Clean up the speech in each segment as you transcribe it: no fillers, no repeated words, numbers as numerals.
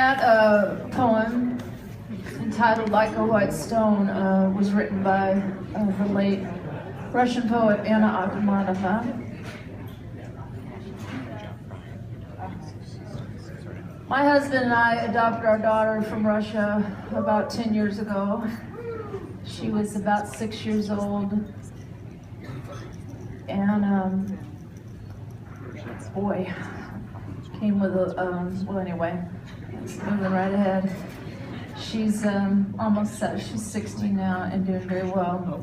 That poem, entitled Like a White Stone, was written by the late Russian poet Anna Akhmatova. My husband and I adopted our daughter from Russia about 10 years ago. She was about 6 years old, and boy, came with a, well anyway, moving right ahead. She's she's 16 now and doing very well.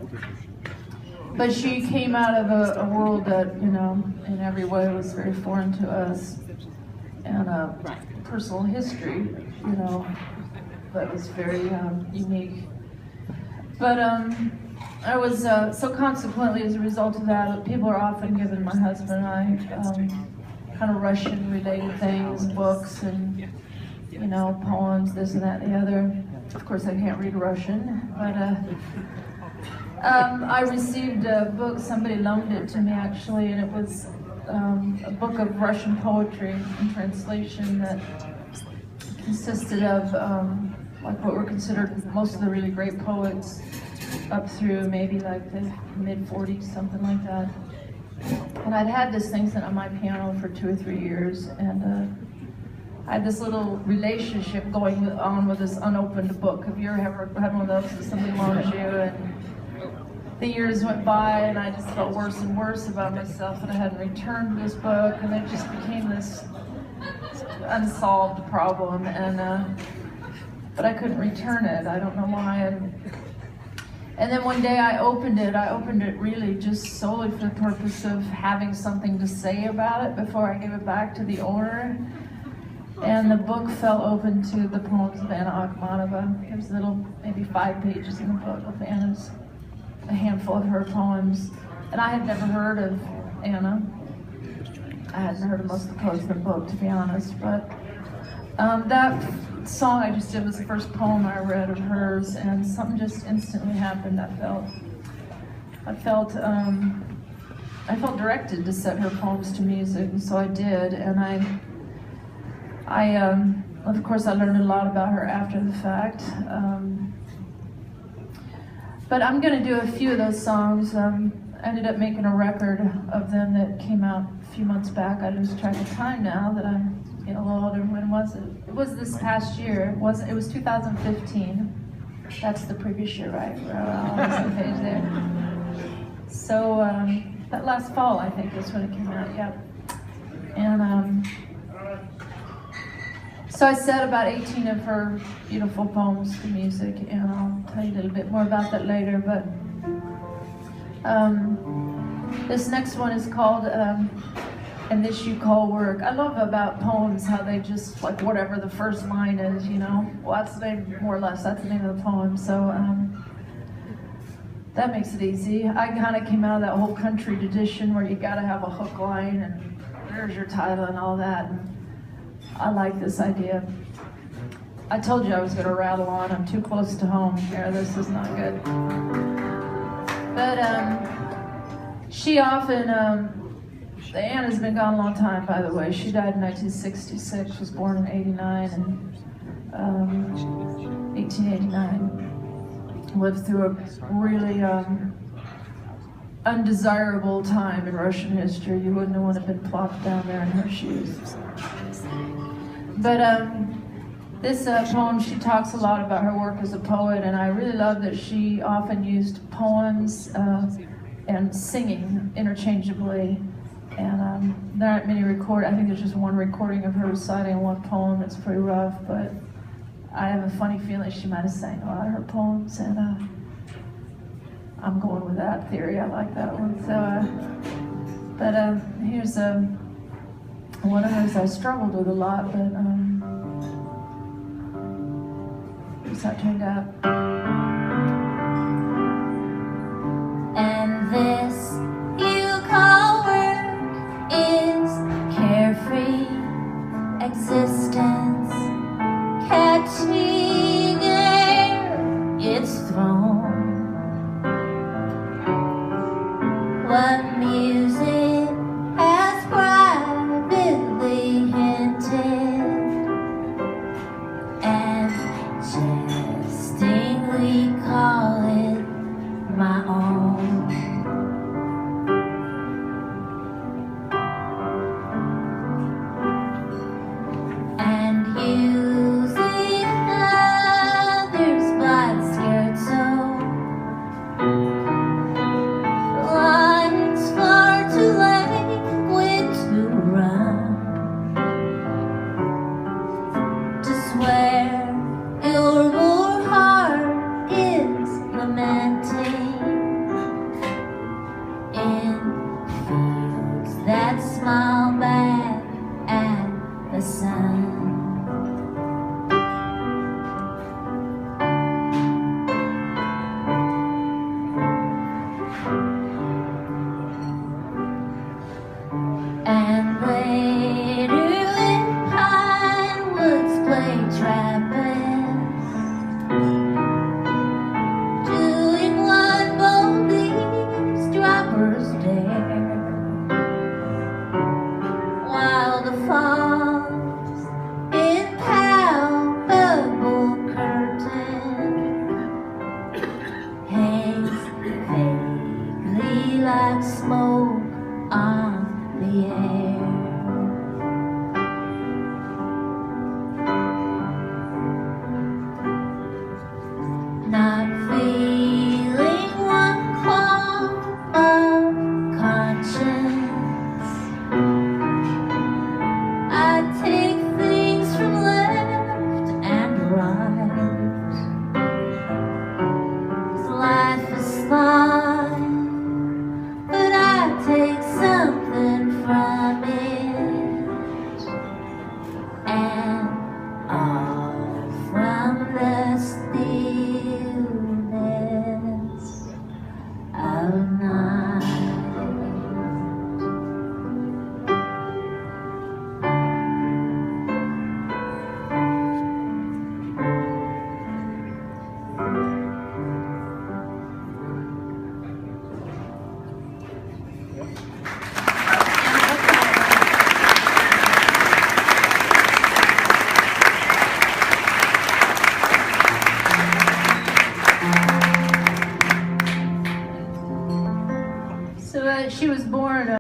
But she came out of a world that, you know, in every way was very foreign to us, and a personal history, you know, that was very unique. But I was, so consequently, as a result of that, people are often giving my husband and I kind of Russian-related things, books and, you know, poems, this and that and the other. Of course, I can't read Russian, but I received a book, somebody loaned it to me actually, and it was a book of Russian poetry in translation that consisted of like what were considered most of the really great poets up through maybe like the mid-40s, something like that. And I'd had this thing sitting on my piano for 2 or 3 years, and I had this little relationship going on with this unopened book. Have you ever had one of those that somebody loans you? And the years went by, and I just felt worse and worse about myself that I hadn't returned this book, and it just became this unsolved problem. And but I couldn't return it. I don't know why. And then one day I opened it really just solely for the purpose of having something to say about it before I gave it back to the owner. And the book fell open to the poems of Anna Akhmatova. There's little, maybe 5 pages in the book of Anna's, a handful of her poems. And I had never heard of Anna. I hadn't heard of most of the poems in the book, to be honest, but that song I just did was the first poem I read of hers, and something just instantly happened. I felt directed to set her poems to music, and so I did. And of course, I learned a lot about her after the fact. But I'm going to do a few of those songs. I ended up making a record of them that came out a few months back. I lose track of time now that I'm getting a little older. When was it? It was this past year. It was 2015. That's the previous year, right? We're on the same page there. So that last fall, I think, is when it came out. Yeah. And so I set about 18 of her beautiful poems to music, and I'll tell you a little bit more about that later. But this next one is called And This You Call Work. I love about poems how they just, like, whatever the first line is, you know, well, that's the name, more or less, that's the name of the poem. So that makes it easy. I kind of came out of that whole country tradition where you got to have a hook line and there's your title and all that. And I like this idea. I told you I was going to rattle on. I'm too close to home here. This is not good. But she often, Anna's been gone a long time, by the way. She died in 1966, was born in 89, and 1889. Lived through a really undesirable time in Russian history. You wouldn't want to have been plopped down there in her shoes. But this poem, she talks a lot about her work as a poet, and I really love that she often used poems and singing interchangeably. And there aren't many I think there's just one recording of her reciting one poem. It's pretty rough, but I have a funny feeling she might have sang a lot of her poems, and I'm going with that theory. I like that one. So, but here's one of those I struggled with a lot, but here's how it turned out. And this